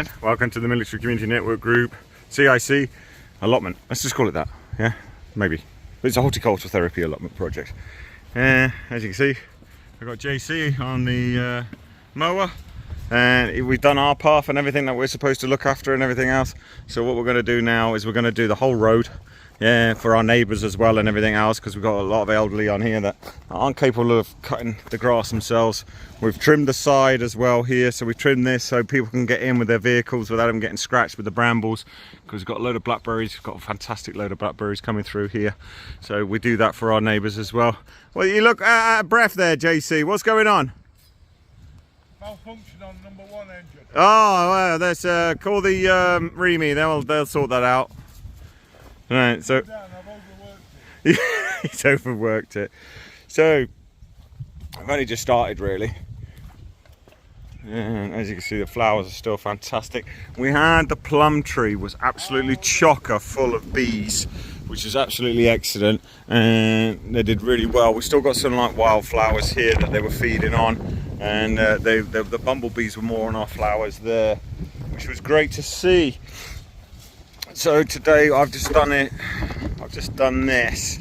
Ed. Welcome to the Military Community Network Group, CIC allotment. Let's just call it that, yeah? Maybe. But it's a horticultural therapy allotment project. As you can see, we've got JC on the mower. And we've done our path and everything that we're supposed to look after and everything else. So what we're going to do now is we're going to do the whole road, yeah, for our neighbours as well and everything else, because we've got a lot of elderly on here that aren't capable of cutting the grass themselves. We've trimmed the side as well here, so we've trimmed this so people can get in with their vehicles without them getting scratched with the brambles, because we've got a load of blackberries. We've got a fantastic load of blackberries coming through here, so we do that for our neighbours as well. Well, you look out of breath there, JC. What's going on? Malfunction on number 1 engine. Oh, well, let's call the Remy. They'll sort that out. Right, so I've overworked it. he's overworked it. So I've only just started really. And as you can see, the flowers are still fantastic. We had the plum tree was absolutely chocker full of bees, which is absolutely excellent, and they did really well. We still got some like wildflowers here that they were feeding on, and the bumblebees were more on our flowers there, which was great to see. So today I've just done this.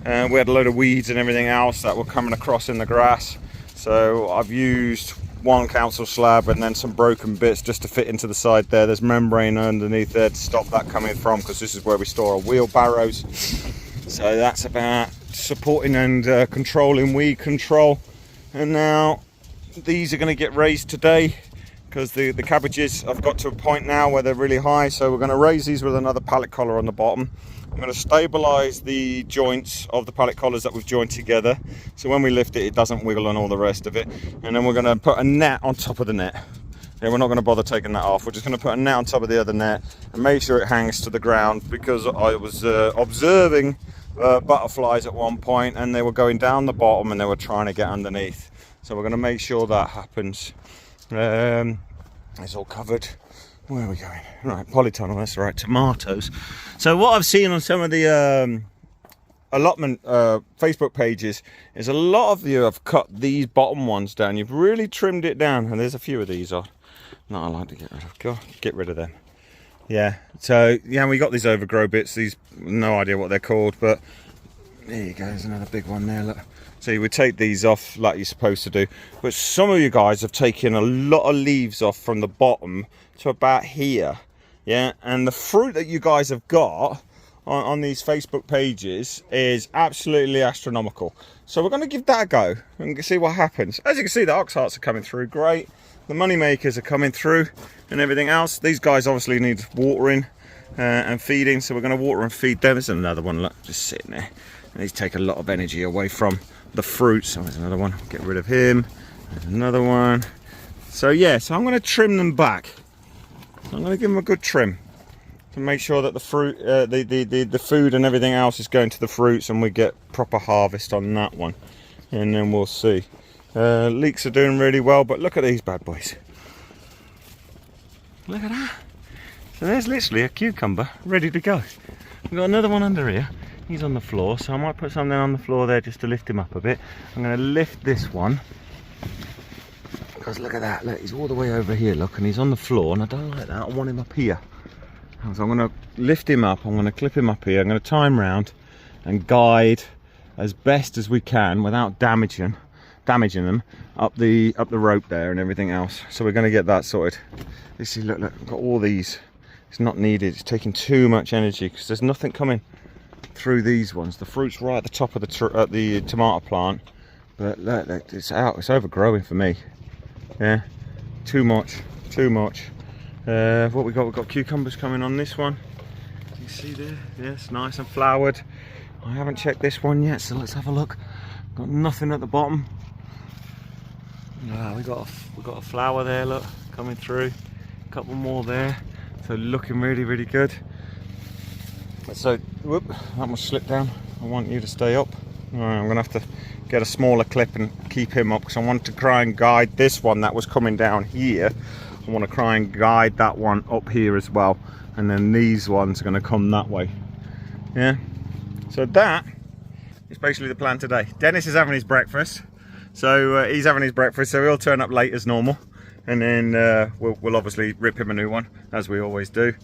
We had a load of weeds and everything else that were coming across in the grass, so I've used one council slab and then some broken bits just to fit into the side there. There's membrane underneath there to stop that coming from, because this is where we store our wheelbarrows. So that's about supporting and controlling weed control. And now these are going to get raised today, because the cabbages have got to a point now where they're really high, so we're going to raise these with another pallet collar on the bottom. I'm going to stabilize the joints of the pallet collars that we've joined together, so when we lift it, it doesn't wiggle and all the rest of it. And then we're going to put a net on top of the net. Yeah, we're not going to bother taking that off. We're just going to put a net on top of the other net and make sure it hangs to the ground, because I was observing butterflies at one point, and they were going down the bottom and they were trying to get underneath. So we're going to make sure that happens. It's all covered. Where are we going? Right, polytunnel, that's right, tomatoes. So what I've seen on some of the allotment Facebook pages is a lot of you have cut these bottom ones down. You've really trimmed it down, and there's a few of these on that I like to get rid of. Go, get rid of them. Yeah, so yeah, we got these overgrow bits. These, no idea what they're called, but there you go, there's another big one there, look. So you would take these off like you're supposed to do, but some of you guys have taken a lot of leaves off from the bottom to about here, yeah, and the fruit that you guys have got on these Facebook pages is absolutely astronomical. So we're going to give that a go and see what happens. As you can see, the ox hearts are coming through great, the money makers are coming through and everything else. These guys obviously need watering and feeding, so we're going to water and feed them. There's another one, look, just sitting there, and these take a lot of energy away from the fruits. So there's another one, get rid of him. There's another one. So yeah, so I'm going to trim them back. I'm going to give them a good trim to make sure that the fruit, the food and everything else is going to the fruits, and we get proper harvest on that one. And then we'll see. Leeks are doing really well, but look at these bad boys. Look at that. So there's literally a cucumber ready to go. We've got another one under here. He's on the floor, so I might put something on the floor there just to lift him up a bit. I'm going to lift this one, because look at that, look, he's all the way over here, look, and he's on the floor, and I don't like that. I want him up here. So I'm going to lift him up, I'm going to clip him up here, I'm going to tie him round and guide as best as we can without damaging them up the rope there and everything else. So we're going to get that sorted. You see, look, I've got all these. It's not needed, it's taking too much energy, because there's nothing coming through these ones. The fruit's right at the top of the tomato plant, but look, it's out, it's overgrowing for me. Yeah, too much. What we got? We've got cucumbers coming on this one. You see there? Yes, nice and flowered. I haven't checked this one yet, so let's have a look. Got nothing at the bottom. We got a flower there, look, coming through. A couple more there, so looking really good. So, whoop, that must slip down. I want you to stay up. Alright, I'm gonna have to get a smaller clip and keep him up, because I want to try and guide this one that was coming down here. I want to try and guide that one up here as well, and then these ones are going to come that way. Yeah, so that is basically the plan today. Dennis is having his breakfast, so he's having his breakfast, so he'll turn up late as normal. and then we'll obviously rip him a new one, as we always do.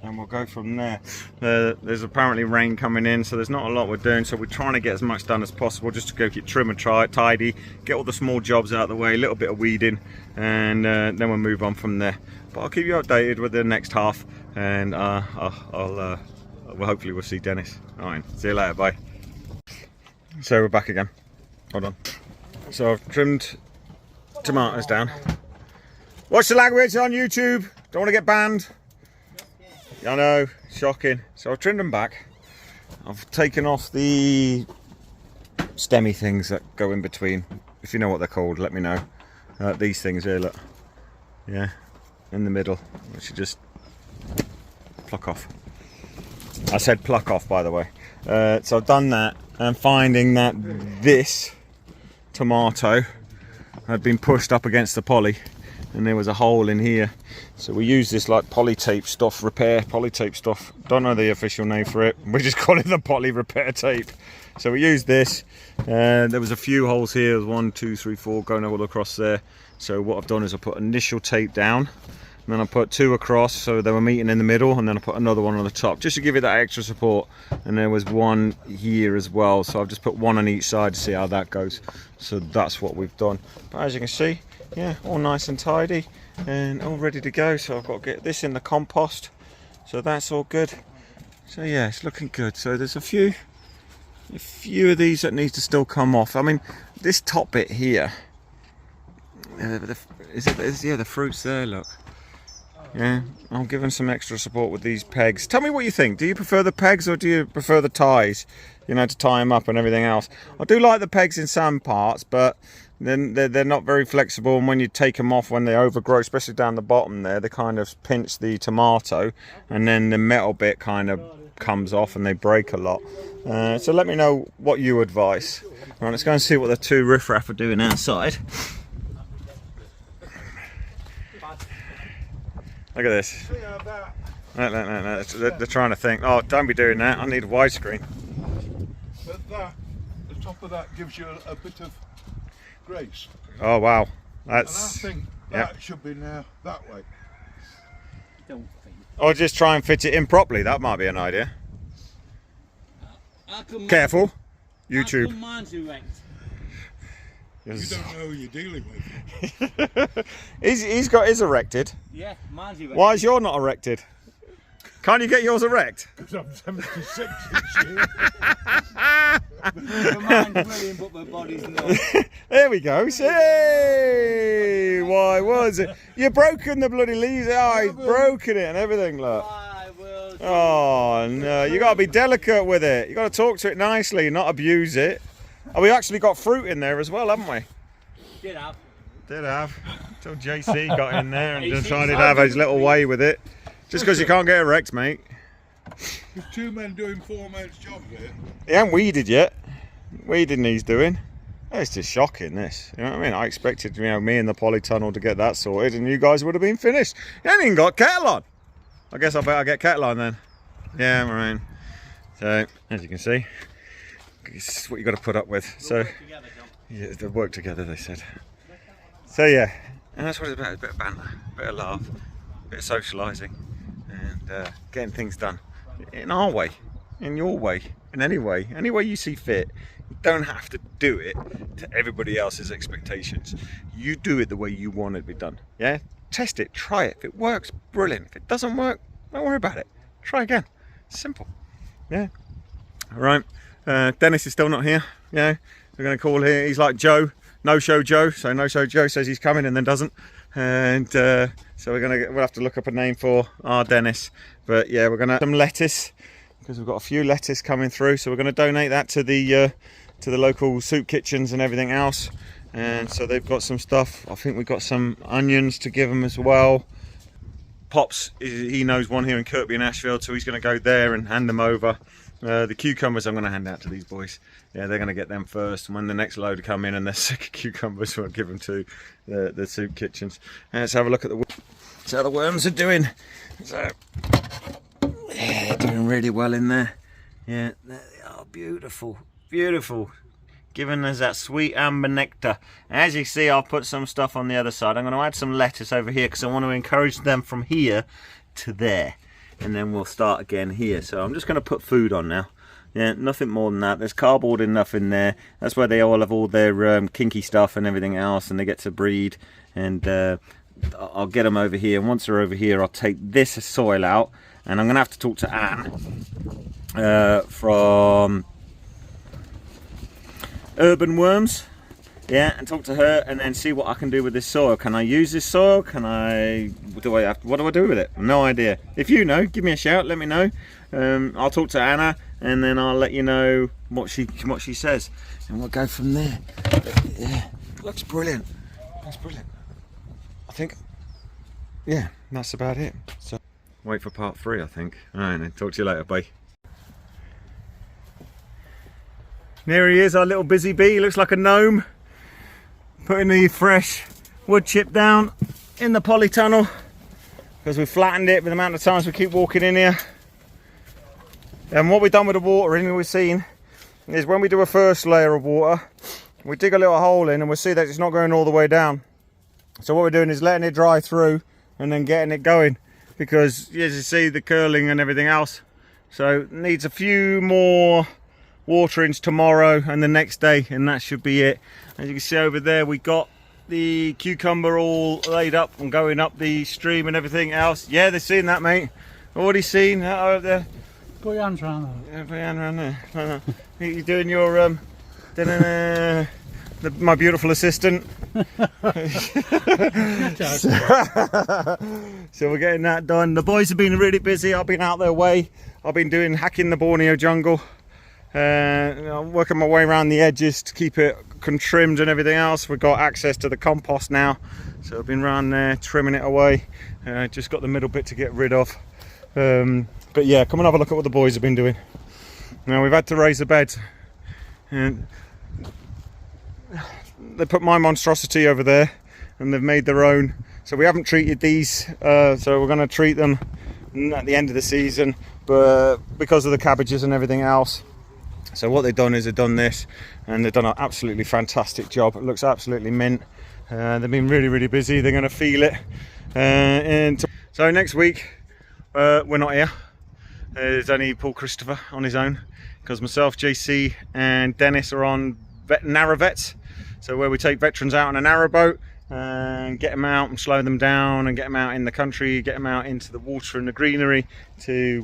And we'll go from there. There's apparently rain coming in, so there's not a lot we're doing, so we're trying to get as much done as possible, just to go get trim and tidy, get all the small jobs out of the way, a little bit of weeding, and then we'll move on from there. But I'll keep you updated with the next half, and well, hopefully we'll see Dennis. Alright, see you later, bye. So we're back again. Hold on. So I've trimmed tomatoes down. Watch the language on YouTube, don't want to get banned. I know, shocking. So I've trimmed them back. I've taken off the stemmy things that go in between. If you know what they're called, let me know. These things here, look. Yeah, in the middle. We should just pluck off. I said pluck off, by the way. So I've done that. I'm finding that this tomato had been pushed up against the poly, and there was a hole in here. So we use this like poly tape stuff, repair poly tape stuff. Don't know the official name for it. We just call it the poly repair tape. So we used this. There was a few holes here. There's 1, 2, 3, 4 going all across there. So what I've done is I put initial tape down, and then I put 2 across, so they were meeting in the middle, and then I put another one on the top, just to give it that extra support. And there was 1 here as well, so I've just put 1 on each side to see how that goes. So that's what we've done. But as you can see, yeah, all nice and tidy and all ready to go. So I've got to get this in the compost, so that's all good. So yeah, it's looking good. So there's a few of these that need to still come off. I mean, this top bit here, yeah, the fruit's there, look. Yeah, I'm giving some extra support with these pegs. Tell me what you think. Do you prefer the pegs, or do you prefer the ties, you know, to tie them up and everything else? I do like the pegs in some parts, but then they're not very flexible, and when you take them off, when they overgrow, especially down the bottom there, they kind of pinch the tomato, and then the metal bit kind of comes off and they break a lot. So let me know what you advise. Right, let's go and see what the 2 riffraff are doing outside. Look at this. No, they're trying to think, oh, don't be doing that, I need a widescreen. But that, the top of that gives you a bit of grace. Oh wow, that's. And I think that should be now that way. Or just try and fit it in properly. That might be an idea. Careful, YouTube. You don't know who you're dealing with. He's got his erected. Yeah, mine's erected. Why is yours not erected? Can't you get yours erect? Because I'm 76 this year. Mine's brilliant, but my body's not. There we go. Hey, why was it? You've broken the bloody leaves. Oh, he's broken it and everything, look. Oh no, you got to be delicate with it. You got to talk to it nicely, not abuse it. Oh, we actually got fruit in there as well, haven't we? Did have. Did have. Until JC got in there and decided to have his little way with it. Just because you can't get erect, mate. There's 2 men doing 4 men's jobs here. He hasn't weeded yet. Weeding he's doing. It's just shocking, this. You know what I mean? I expected, you know, me and the polytunnel to get that sorted, and you guys would have been finished. You haven't even got kettle on. I guess I better get kettle on then. Yeah, right. So, as you can see, it's what you got to put up with. So, yeah, they work together, they said. So yeah, and that's what it's about. A bit of banter, a bit of laugh, a bit of socialising, and getting things done in our way, in your way, in any way you see fit. You don't have to do it to everybody else's expectations. You do it the way you want it to be done. Yeah, test it, try it. If it works, brilliant. If it doesn't work, don't worry about it. Try again. Simple. Yeah. All right. Dennis is still not here. Yeah, we're going to call here. He's like Joe, No Show Joe. So No Show Joe says he's coming and then doesn't. And so we'll have to look up a name for our Dennis. But yeah, we're gonna some lettuce, because we've got a few lettuce coming through. So we're going to donate that to the local soup kitchens and everything else. And so they've got some stuff. I think we've got some onions to give them as well. Pops, he knows one here in Kirkby and Ashfield, so he's going to go there and hand them over. The cucumbers I'm going to hand out to these boys. Yeah, they're going to get them first, and when the next load come in and they're sick of cucumbers, we'll give them to the soup kitchens. Let's have a look at how the worms are doing. So, yeah, they're doing really well in there. Yeah, they are beautiful, beautiful. giving us that sweet amber nectar. As you see, I've put some stuff on the other side. I'm going to add some lettuce over here because I want to encourage them from here to there. And then we'll start again here. So I'm just going to put food on now. Yeah, nothing more than that. There's cardboard enough in there. That's where they all have all their kinky stuff and everything else, and they get to breed. And I'll get them over here. And once they're over here, I'll take this soil out. And I'm going to have to talk to Anne from Urban Worms. Yeah, and talk to her and then see what I can do with this soil. Can I use this soil? What do I do with it? No idea. If you know, give me a shout, let me know. I'll talk to Anna and then I'll let you know what she says, and we'll go from there. Yeah, looks brilliant. Looks brilliant. I think, yeah, that's about it. So wait for part 3, I think. All right, then talk to you later. Bye. There he is, our little busy bee. He looks like a gnome. Putting the fresh wood chip down in the polytunnel because we've flattened it with the amount of times we keep walking in here. And what we've done with the watering, we've seen, is when we do a first layer of water, we dig a little hole in and we see that it's not going all the way down. So what we're doing is letting it dry through and then getting it going, because as you see, the curling and everything else. So it needs a few more waterings tomorrow and the next day, and that should be it. As you can see over there, we got the cucumber all laid up and going up the stream and everything else. Yeah, they've seen that, mate. Already seen that over there. Put your hands around there. Yeah, put your hand around there. You're doing your my beautiful assistant. So we're getting that done. The boys have been really busy. I've been out their way. I've been hacking the Borneo jungle. Working my way around the edges to keep it trimmed and everything else. We've got access to the compost now, so I've been around there trimming it away. Just got the middle bit to get rid of. But yeah, come and have a look at what the boys have been doing. Now we've had to raise the beds, and they put my monstrosity over there and they've made their own. So we haven't treated these, so we're going to treat them at the end of the season, but because of the cabbages and everything else. So what they've done is they've done this, and they've done an absolutely fantastic job. It looks absolutely mint. They've been really busy. They're going to feel it. So next week we're not here. There's only Paul Christopher on his own, because myself, JC and Dennis are on NarrowVets. So where we take veterans out on a narrowboat and get them out and slow them down and get them out in the country, get them out into the water and the greenery to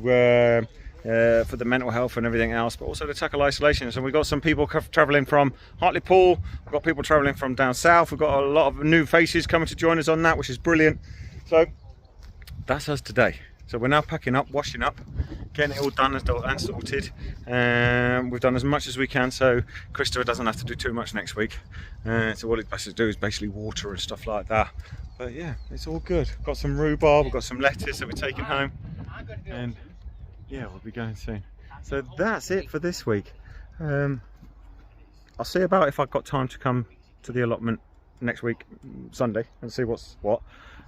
for the mental health and everything else, but also to tackle isolation. So we've got some people travelling from Hartlepool, we've got people travelling from down south, we've got a lot of new faces coming to join us on that, which is brilliant. So that's us today. So we're now packing up, washing up, getting it all done and sorted. We've done as much as we can, so Christopher doesn't have to do too much next week. So what it has to do is basically water and stuff like that. But yeah, it's all good. We've got some rhubarb, we've got some lettuce that we're taking home, and yeah, we'll be going soon. So that's it for this week. I'll see about if I've got time to come to the allotment next week, Sunday, and see what's what.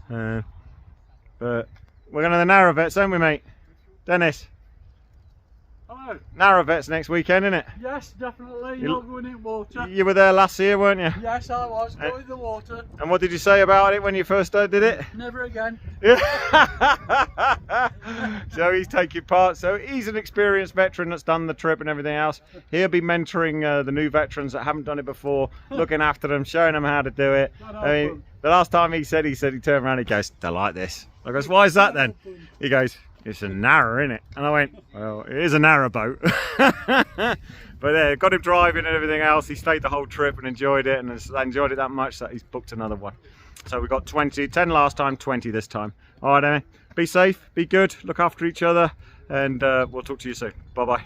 But we're going to the NarrowVets, aren't we, mate? Dennis? Hello. NarrowVets next weekend, isn't it? Yes, definitely. You're not going in water. You were there last year, weren't you? Yes, I was. Going in the water. And what did you say about it when you first did it? Never again. So he's taking part. So he's an experienced veteran that's done the trip and everything else. He'll be mentoring the new veterans that haven't done it before, looking after them, showing them how to do it. I mean, the last time he said he turned around, he goes, "I like this." I goes, "Why is that then?" He goes, "It's a narrow, isn't it?" And I went, "Well, it is a narrow boat." But got him driving and everything else. He stayed the whole trip and enjoyed it, and enjoyed it that much that he's booked another one. So we got 10 last time, 20 this time. All right, Emmy, be safe, be good, look after each other, and we'll talk to you soon. Bye bye.